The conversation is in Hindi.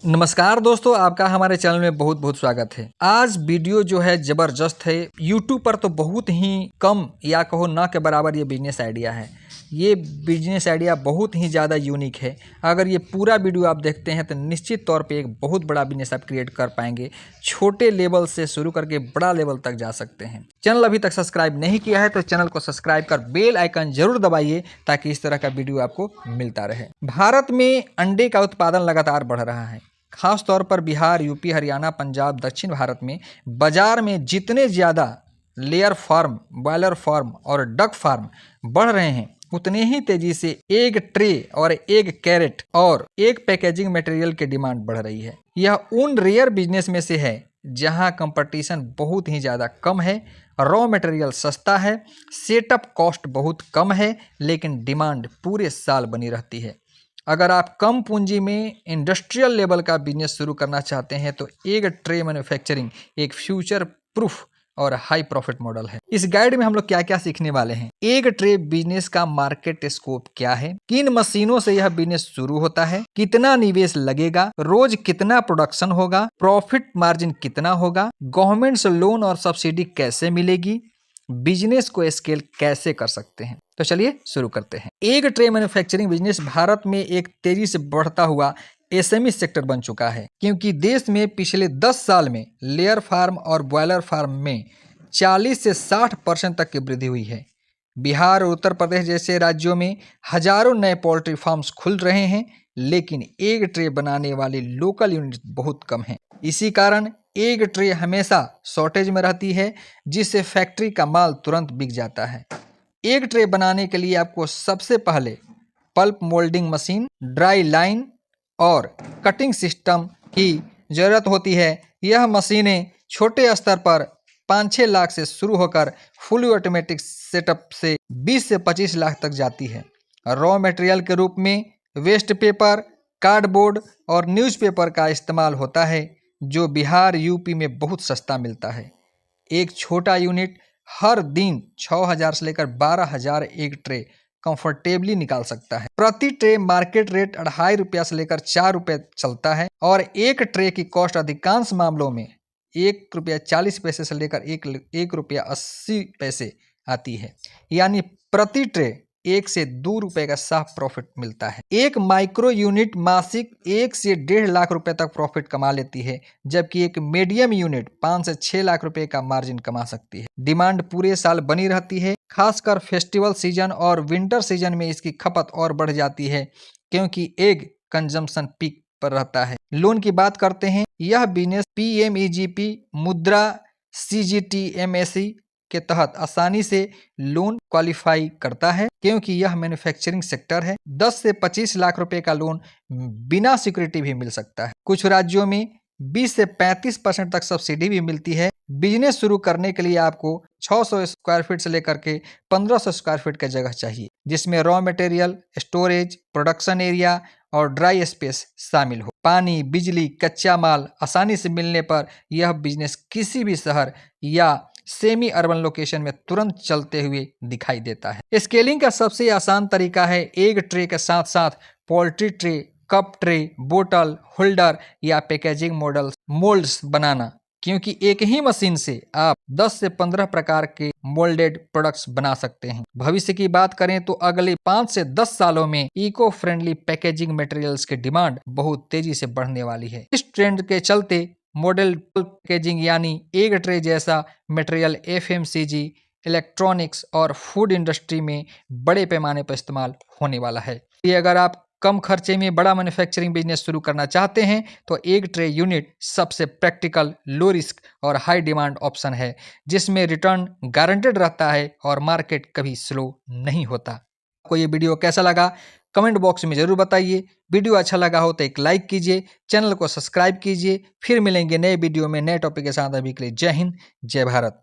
नमस्कार दोस्तों, आपका हमारे चैनल में बहुत बहुत स्वागत है। आज वीडियो जो है ज़बरदस्त है। YouTube पर तो बहुत ही कम या कहो ना के बराबर ये बिजनेस आइडिया है। ये बिजनेस आइडिया बहुत ही ज़्यादा यूनिक है। अगर ये पूरा वीडियो आप देखते हैं तो निश्चित तौर पे एक बहुत बड़ा बिजनेस आप क्रिएट कर पाएंगे। छोटे लेवल से शुरू करके बड़ा लेवल तक जा सकते हैं। चैनल अभी तक सब्सक्राइब नहीं किया है तो चैनल को सब्सक्राइब कर बेल आइकन जरूर दबाइए ताकि इस तरह का वीडियो आपको मिलता रहे। भारत में अंडे का उत्पादन लगातार बढ़ रहा है। खास तौर पर बिहार, यूपी, हरियाणा, पंजाब, दक्षिण भारत में बाजार में जितने ज़्यादा लेयर फार्म, बॉयलर फार्म और डक फार्म बढ़ रहे हैं, उतने ही तेजी से एग ट्रे और एग कैरेट और एग पैकेजिंग मटेरियल की डिमांड बढ़ रही है। यह उन रेयर बिजनेस में से है जहां कंपटीशन बहुत ही ज़्यादा कम है, रॉ मटेरियल सस्ता है, सेटअप कॉस्ट बहुत कम है, लेकिन डिमांड पूरे साल बनी रहती है। अगर आप कम पूंजी में इंडस्ट्रियल लेवल का बिजनेस शुरू करना चाहते हैं तो एग ट्रे मैन्युफैक्चरिंग एक फ्यूचर प्रूफ और हाई प्रॉफिट मॉडल है। इस गाइड में हम लोग क्या क्या सीखने वाले हैं। एग ट्रे बिजनेस का मार्केट स्कोप क्या है, किन मशीनों से यह बिजनेस शुरू होता है, कितना निवेश लगेगा, रोज कितना प्रोडक्शन होगा, प्रॉफिट मार्जिन कितना होगा, गवर्नमेंट से लोन और सब्सिडी कैसे मिलेगी, बिजनेस को स्केल कैसे कर सकते हैं। तो चलिए शुरू करते हैं। Egg tray manufacturing business Bharat में एक तेजी से बढ़ता हुआ एसएमई सेक्टर बन चुका है, क्योंकि देश में पिछले 10 साल में लेयर फार्म और बॉयलर फार्म में 40 से 60% तक की वृद्धि हुई है। बिहार और उत्तर प्रदेश जैसे राज्यों में हजारों नए पोल्ट्री फार्म्स खुल रहे हैं, लेकिन एग ट्रे बनाने वाले लोकल यूनिट बहुत कम हैं। इसी कारण एग ट्रे हमेशा शॉर्टेज में रहती है, जिससे फैक्ट्री का माल तुरंत बिक जाता है। एग ट्रे बनाने के लिए आपको सबसे पहले pulp moulding machine, dry line और कटिंग सिस्टम की ज़रूरत होती है। यह मशीनें छोटे स्तर पर 5-6 लाख से शुरू होकर फुली ऑटोमेटिक सेटअप से 20 से 25 लाख तक जाती है। रॉ मटेरियल के रूप में वेस्ट पेपर, कार्डबोर्ड और न्यूज़पेपर का इस्तेमाल होता है, जो बिहार, यूपी में बहुत सस्ता मिलता है। एक छोटा यूनिट हर दिन 6,000 से लेकर 12,000 एग ट्रे कंफर्टेबली निकाल सकता है। प्रति ट्रे मार्केट रेट 2.5 रुपया से लेकर 4 रुपये चलता है और एक ट्रे की कॉस्ट अधिकांश मामलों में 1 रुपया 40 पैसे से लेकर 1 रुपया 80 पैसे आती है। यानी प्रति ट्रे 1 से 2 रुपये का साफ प्रॉफिट मिलता है। एक माइक्रो यूनिट मासिक 1 से 1.5 लाख रुपए तक प्रॉफिट कमा लेती है, जबकि एक मीडियम यूनिट 5 से 6 लाख रुपए का मार्जिन कमा सकती है। डिमांड पूरे साल बनी रहती है, खासकर फेस्टिवल सीजन और विंटर सीजन में इसकी खपत और बढ़ जाती है, क्योंकि एग कंजम्पशन पीक पर रहता है। लोन की बात करते हैं। यह बिजनेस PMEGP, मुद्रा, CGTMSE के तहत आसानी से लोन क्वालिफाई करता है, क्योंकि यह मैन्युफैक्चरिंग सेक्टर है। 10 से 25 लाख रुपए का लोन बिना सिक्योरिटी भी मिल सकता है। कुछ राज्यों में 20 से 35% तक सब्सिडी भी मिलती है। बिजनेस शुरू करने के लिए आपको 600 स्क्वायर फीट से लेकर के 1500 स्क्वायर फीट का जगह चाहिए, जिसमें raw material, storage, production area और ड्राई स्पेस शामिल हो। पानी, बिजली, कच्चा माल आसानी से मिलने पर यह बिजनेस किसी भी शहर या सेमी अर्बन लोकेशन में तुरंत चलते हुए दिखाई देता है। स्केलिंग का सबसे आसान तरीका है एग ट्रे के साथ साथ पोल्ट्री ट्रे, कप ट्रे, बोतल होल्डर या पैकेजिंग मोल्ड्स बनाना, क्योंकि एक ही मशीन से आप 10 से 15 प्रकार के मोल्डेड प्रोडक्ट्स बना सकते हैं। भविष्य की बात करें तो अगले 5 से 10 सालों में इको फ्रेंडली पैकेजिंग मटेरियल्स की डिमांड बहुत तेजी से बढ़ने वाली है। इस ट्रेंड के चलते मॉडल पैकेजिंग यानी एग ट्रे जैसा मटेरियल FMCG, इलेक्ट्रॉनिक्स और फूड इंडस्ट्री में बड़े पैमाने पर इस्तेमाल होने वाला है। ये अगर आप कम खर्चे में बड़ा मैन्युफैक्चरिंग बिजनेस शुरू करना चाहते हैं तो एग ट्रे यूनिट सबसे प्रैक्टिकल, लो रिस्क और हाई डिमांड ऑप्शन है, जिसमें रिटर्न गारंटेड रहता है और मार्केट कभी स्लो नहीं होता। आपको ये वीडियो कैसा लगा कमेंट बॉक्स में जरूर बताइए। वीडियो अच्छा लगा हो तो एक लाइक कीजिए, चैनल को सब्सक्राइब कीजिए। फिर मिलेंगे नए वीडियो में नए टॉपिक के साथ। अभी के लिए जय हिंद, जय भारत।